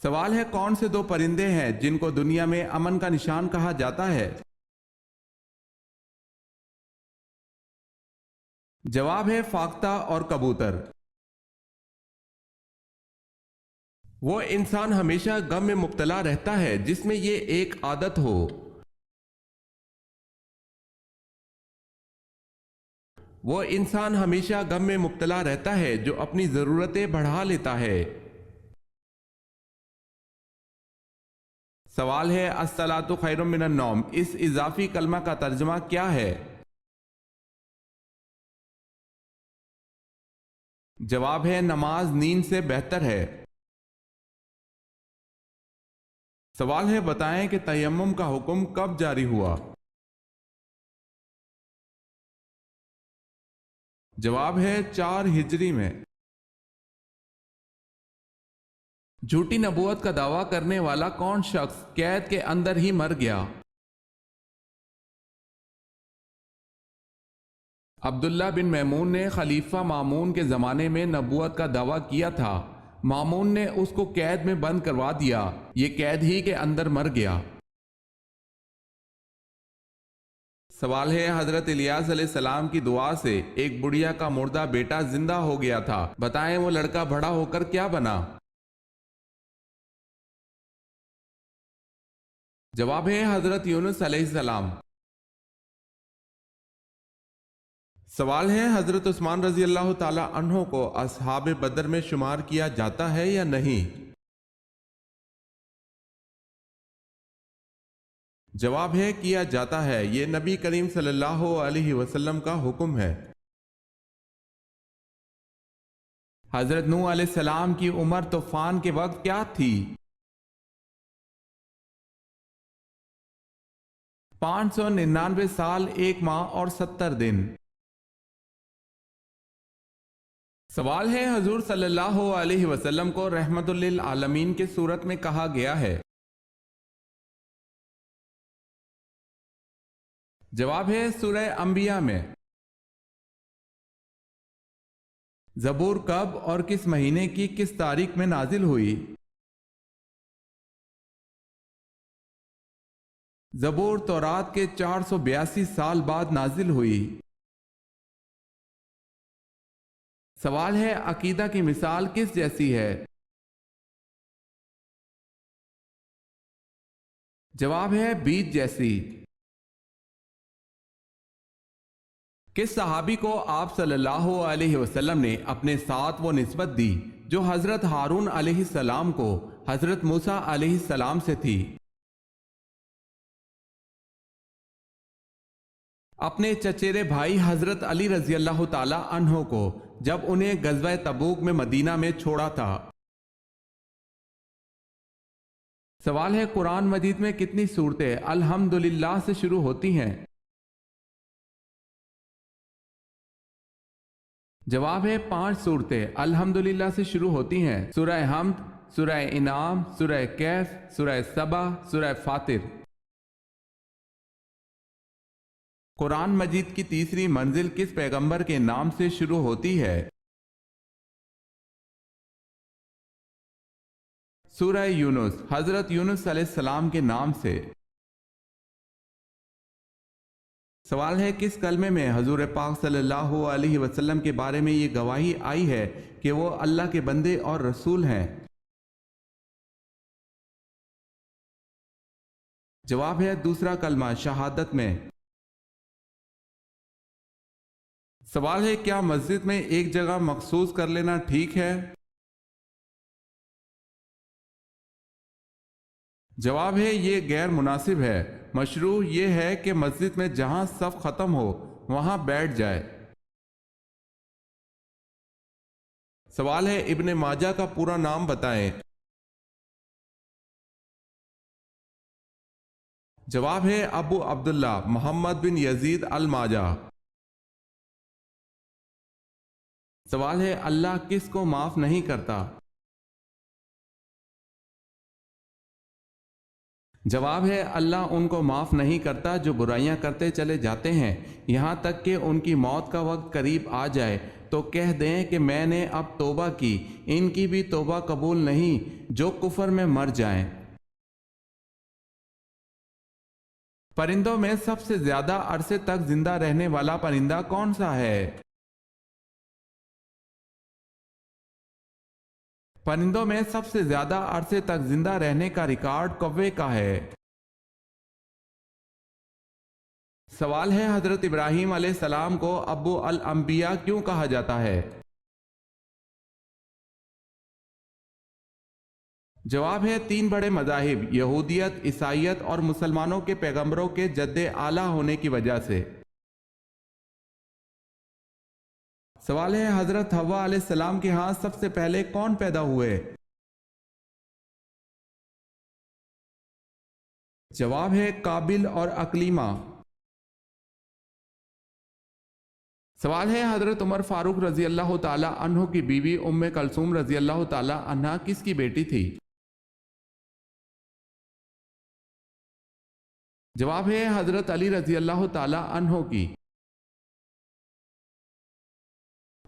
سوال ہے کون سے دو پرندے ہیں جن کو دنیا میں امن کا نشان کہا جاتا ہے؟ جواب ہے فاختہ اور کبوتر۔ وہ انسان ہمیشہ غم میں مبتلا رہتا ہے جس میں یہ ایک عادت ہو۔ وہ انسان ہمیشہ غم میں مبتلا رہتا ہے جو اپنی ضرورتیں بڑھا لیتا ہے۔ سوال ہے الصلاۃ خیر من النوم، اس اضافی کلمہ کا ترجمہ کیا ہے؟ جواب ہے نماز نیند سے بہتر ہے۔ سوال ہے بتائیں کہ تیمم کا حکم کب جاری ہوا؟ جواب ہے 4 ہجری میں۔ جھوٹی نبوت کا دعویٰ کرنے والا کون شخص قید کے اندر ہی مر گیا؟ عبداللہ بن میمون نے خلیفہ مامون کے زمانے میں نبوت کا دعویٰ کیا تھا۔ مامون نے اس کو قید میں بند کروا دیا، یہ قید ہی کے اندر مر گیا۔ سوال ہے حضرت الیاس علیہ السلام کی دعا سے ایک بڑھیا کا مردہ بیٹا زندہ ہو گیا تھا، بتائیں وہ لڑکا بڑا ہو کر کیا بنا؟ جواب ہے حضرت یونس علیہ السلام۔ سوال ہے حضرت عثمان رضی اللہ تعالی عنہ کو اصحاب بدر میں شمار کیا جاتا ہے یا نہیں؟ جواب ہے کیا جاتا ہے، یہ نبی کریم صلی اللہ علیہ وسلم کا حکم ہے۔ حضرت نوح علیہ السلام کی عمر طوفان کے وقت کیا تھی؟ 599 سال 1 ماہ اور 70 دن۔ سوال ہے حضور صلی اللہ علیہ وسلم کو رحمت للعالمین کے صورت میں کہا گیا ہے؟ جواب ہے سورہ انبیاء میں۔ زبور کب اور کس مہینے کی کس تاریخ میں نازل ہوئی؟ زبور تورات کے 482 سال بعد نازل ہوئی۔ سوال ہے عقیدہ کی مثال کس جیسی ہے؟ جواب ہے بیج جیسی۔ کس صحابی کو آپ صلی اللہ علیہ وسلم نے اپنے ساتھ وہ نسبت دی جو حضرت ہارون علیہ السلام کو حضرت موسیٰ علیہ السلام سے تھی؟ اپنے چچیرے بھائی حضرت علی رضی اللہ تعالی عنہ کو جب انہیں غزوہ تبوک میں مدینہ میں چھوڑا تھا۔ سوال ہے قرآن مجید میں کتنی سورتیں الحمدللہ سے شروع ہوتی ہیں؟ جواب ہے 5 سورتیں الحمدللہ سے شروع ہوتی ہیں، سورہ حمد، سورہ انعام، سورہ کہف، سورہ سبا، سورہ فاطر۔ قرآن مجید کی تیسری منزل کس پیغمبر کے نام سے شروع ہوتی ہے؟ سورہ یونس، حضرت یونس علیہ السلام کے نام سے۔ سوال ہے کس کلمے میں حضور پاک صلی اللہ علیہ وسلم کے بارے میں یہ گواہی آئی ہے کہ وہ اللہ کے بندے اور رسول ہیں؟ جواب ہے دوسرا کلمہ شہادت میں۔ سوال ہے کیا مسجد میں ایک جگہ مخصوص کر لینا ٹھیک ہے؟ جواب ہے یہ غیر مناسب ہے، مشروع یہ ہے کہ مسجد میں جہاں صف ختم ہو وہاں بیٹھ جائے۔ سوال ہے ابن ماجہ کا پورا نام بتائیں۔ جواب ہے ابو عبداللہ محمد بن یزید الماجہ۔ سوال ہے اللہ کس کو معاف نہیں کرتا؟ جواب ہے اللہ ان کو معاف نہیں کرتا جو برائیاں کرتے چلے جاتے ہیں یہاں تک کہ ان کی موت کا وقت قریب آ جائے تو کہہ دیں کہ میں نے اب توبہ کی، ان کی بھی توبہ قبول نہیں جو کفر میں مر جائیں۔ پرندوں میں سب سے زیادہ عرصے تک زندہ رہنے والا پرندہ کون سا ہے؟ پرندوں میں سب سے زیادہ عرصے تک زندہ رہنے کا ریکارڈ کوے کا ہے۔ سوال ہے، حضرت ابراہیم علیہ السلام کو ابو الانبیاء کیوں کہا جاتا ہے؟ جواب ہے، تین بڑے مذاہب یہودیت، عیسائیت اور مسلمانوں کے پیغمبروں کے جد اعلیٰ ہونے کی وجہ سے۔ سوال ہے، حضرت حوا علیہ السلام کے ہاں سب سے پہلے کون پیدا ہوئے؟ جواب ہے، قابل اور اکلیمہ۔ سوال ہے، حضرت عمر فاروق رضی اللہ تعالی عنہ کی بیوی ام کلثوم رضی اللہ تعالی عنہ کس کی بیٹی تھی؟ جواب ہے، حضرت علی رضی اللہ تعالی عنہ کی۔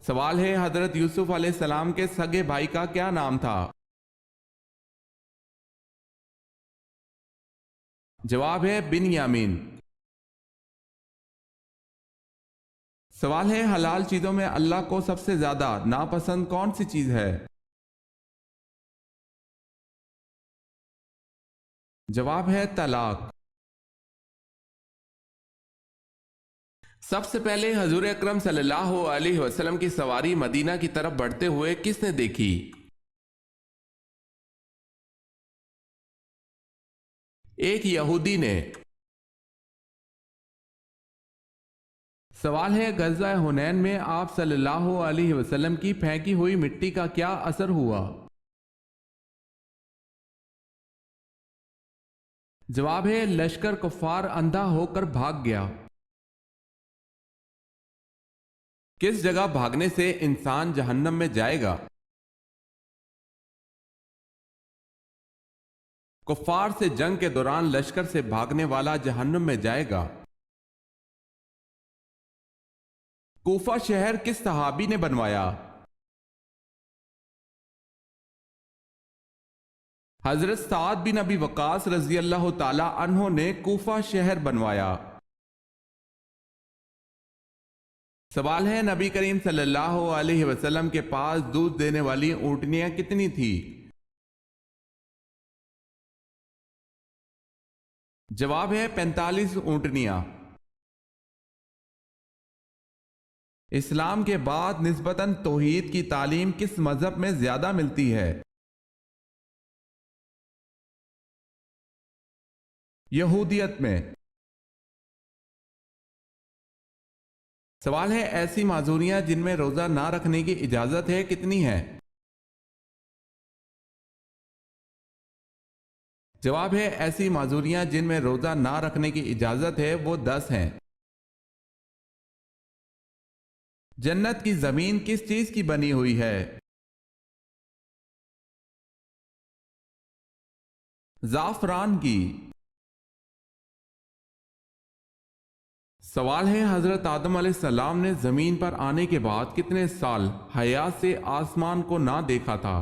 سوال ہے، حضرت یوسف علیہ السلام کے سگے بھائی کا کیا نام تھا؟ جواب ہے، بنیامین۔ سوال ہے، حلال چیزوں میں اللہ کو سب سے زیادہ ناپسند کون سی چیز ہے؟ جواب ہے، طلاق۔ سب سے پہلے حضور اکرم صلی اللہ علیہ وسلم کی سواری مدینہ کی طرف بڑھتے ہوئے کس نے دیکھی؟ ایک یہودی نے۔ سوال ہے، غزوہ حنین میں آپ صلی اللہ علیہ وسلم کی پھینکی ہوئی مٹی کا کیا اثر ہوا؟ جواب ہے، لشکر کفار اندھا ہو کر بھاگ گیا۔ کس جگہ بھاگنے سے انسان جہنم میں جائے گا؟ کفار سے جنگ کے دوران لشکر سے بھاگنے والا جہنم میں جائے گا۔ کوفہ شہر کس صحابی نے بنوایا؟ حضرت سعد بن ابی وقاص رضی اللہ تعالی عنہ نے کوفہ شہر بنوایا۔ سوال ہے، نبی کریم صلی اللہ علیہ وسلم کے پاس دودھ دینے والی اونٹنیاں کتنی تھی؟ جواب ہے، 45 اونٹنیاں۔ اسلام کے بعد نسبتاً توحید کی تعلیم کس مذہب میں زیادہ ملتی ہے؟ یہودیت میں۔ سوال ہے، ایسی معذوریاں جن میں روزہ نہ رکھنے کی اجازت ہے کتنی ہیں؟ جواب ہے، ایسی معذوریاں جن میں روزہ نہ رکھنے کی اجازت ہے وہ 10 ہیں۔ جنت کی زمین کس چیز کی بنی ہوئی ہے؟ زعفران کی۔ سوال ہے، حضرت آدم علیہ السلام نے زمین پر آنے کے بعد کتنے سال حیات سے آسمان کو نہ دیکھا تھا؟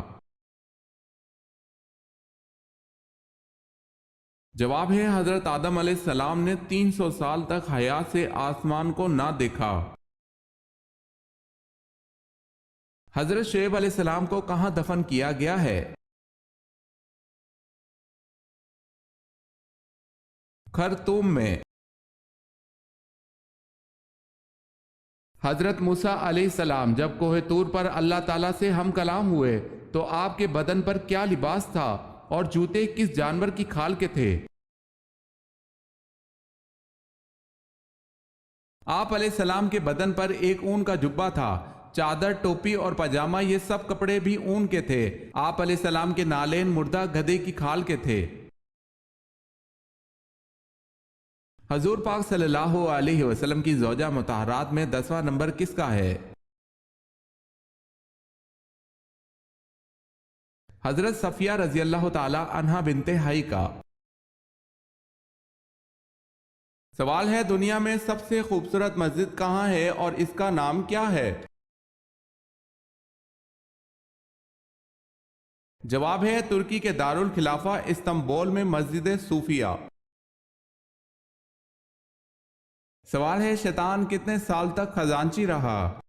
جواب ہے، حضرت آدم علیہ السلام نے 300 سال تک حیات سے آسمان کو نہ دیکھا۔ حضرت شعیب علیہ السلام کو کہاں دفن کیا گیا ہے؟ خرطوم میں۔ حضرت موسیٰ علیہ السلام جب کوہ طور پر اللہ تعالیٰ سے ہم کلام ہوئے تو آپ کے بدن پر کیا لباس تھا اور جوتے کس جانور کی کھال کے تھے؟ آپ علیہ السلام کے بدن پر ایک اون کا جبہ تھا، چادر، ٹوپی اور پاجامہ یہ سب کپڑے بھی اون کے تھے۔ آپ علیہ السلام کے نالین مردہ گدھے کی کھال کے تھے۔ حضور پاک صلی اللہ علیہ وسلم کی زوجہ مطہرات میں 10واں نمبر کس کا ہے؟ حضرت صفیہ رضی اللہ تعالی عنہا بنت حی کا۔ سوال ہے، دنیا میں سب سے خوبصورت مسجد کہاں ہے اور اس کا نام کیا ہے؟ جواب ہے ترکی کے دارالخلافہ استنبول میں مسجد صوفیہ۔ سوال ہے شیطان کتنے سال تک خزانچی رہا؟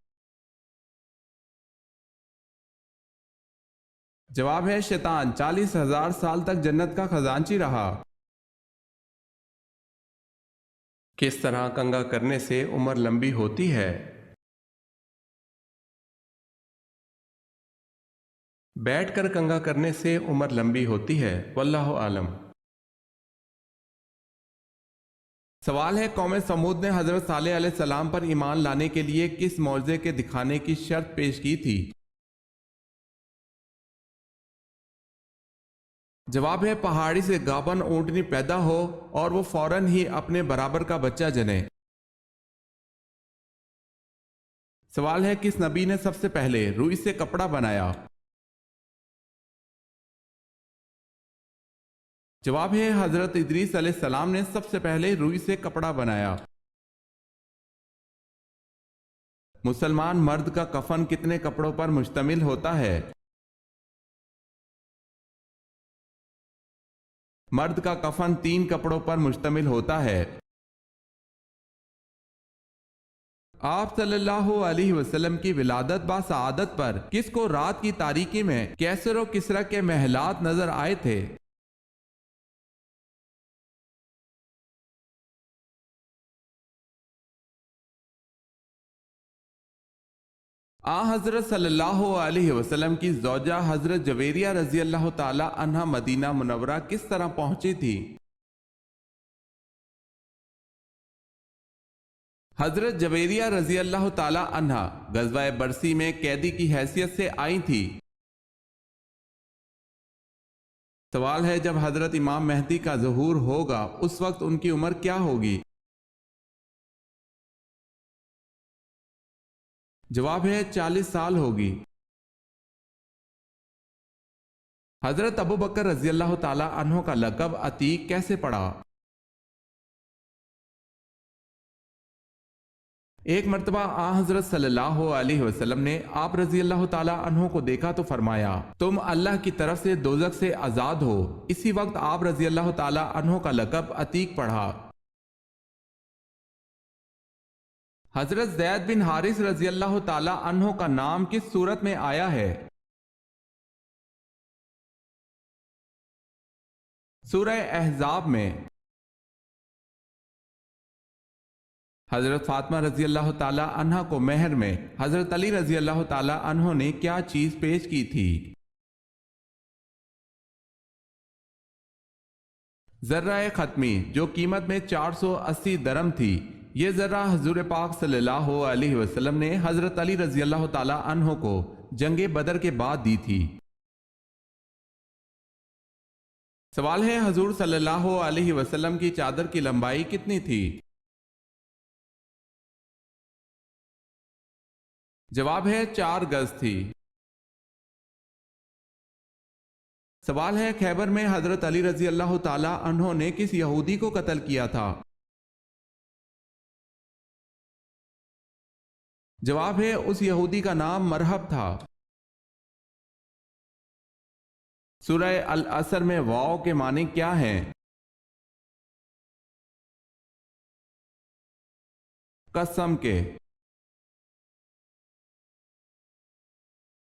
جواب ہے شیطان 40,000 سال تک جنت کا خزانچی رہا۔ کس طرح کنگھا کرنے سے عمر لمبی ہوتی ہے؟ بیٹھ کر کنگھا کرنے سے عمر لمبی ہوتی ہے، واللہ عالم۔ سوال ہے قوم سمود نے حضرت صالح علیہ السلام پر ایمان لانے کے لیے کس معجزے کے دکھانے کی شرط پیش کی تھی؟ جواب ہے پہاڑی سے گابن اونٹنی پیدا ہو اور وہ فوراً ہی اپنے برابر کا بچہ جنے۔ سوال ہے کس نبی نے سب سے پہلے روئی سے کپڑا بنایا؟ جواب ہے حضرت ادریس علیہ السلام نے سب سے پہلے روئی سے کپڑا بنایا۔ مسلمان مرد کا کفن کتنے کپڑوں پر مشتمل ہوتا ہے؟ مرد کا کفن 3 کپڑوں پر مشتمل ہوتا ہے۔ آپ صلی اللہ علیہ وسلم کی ولادت با سعادت پر کس کو رات کی تاریکی میں کیسر و کسرا کے محلات نظر آئے تھے؟ حضرت صلی اللہ علیہ وسلم کی زوجہ حضرت جویریہ رضی اللہ تعالی عنہا مدینہ منورہ کس طرح پہنچی تھی؟ حضرت جویریہ رضی اللہ تعالی عنہا غزوہ برسی میں قیدی کی حیثیت سے آئی تھی۔ سوال ہے جب حضرت امام مہدی کا ظہور ہوگا اس وقت ان کی عمر کیا ہوگی؟ جواب ہے 40 سال ہوگی۔ حضرت ابو بکر رضی اللہ تعالی عنہ کا لقب عتیق کیسے پڑا؟ ایک مرتبہ حضرت صلی اللہ علیہ وسلم نے آپ رضی اللہ تعالی عنہ کو دیکھا تو فرمایا تم اللہ کی طرف سے دوزخ سے آزاد ہو۔ اسی وقت آپ رضی اللہ تعالی عنہ کا لقب عتیق پڑھا۔ حضرت زید بن حارث رضی اللہ تعالی عنہ کا نام کس صورت میں آیا ہے؟ سورہ احزاب میں۔ حضرت فاطمہ رضی اللہ تعالی عنہ کو مہر میں حضرت علی رضی اللہ تعالی عنہ نے کیا چیز پیش کی تھی؟ ذرہ ختمی جو قیمت میں 480 درم تھی۔ یہ ذرہ حضور پاک صلی اللہ علیہ وسلم نے حضرت علی رضی اللہ تعالی عنہ کو جنگ بدر کے بعد دی تھی۔ سوال ہے حضور صلی اللہ علیہ وسلم کی چادر کی لمبائی کتنی تھی؟ جواب ہے 4 گز تھی۔ سوال ہے خیبر میں حضرت علی رضی اللہ تعالی عنہ نے کس یہودی کو قتل کیا تھا؟ جواب ہے اس یہودی کا نام مرحب تھا۔ سورہ العصر میں واو کے معنی کیا ہیں؟ قسم کے۔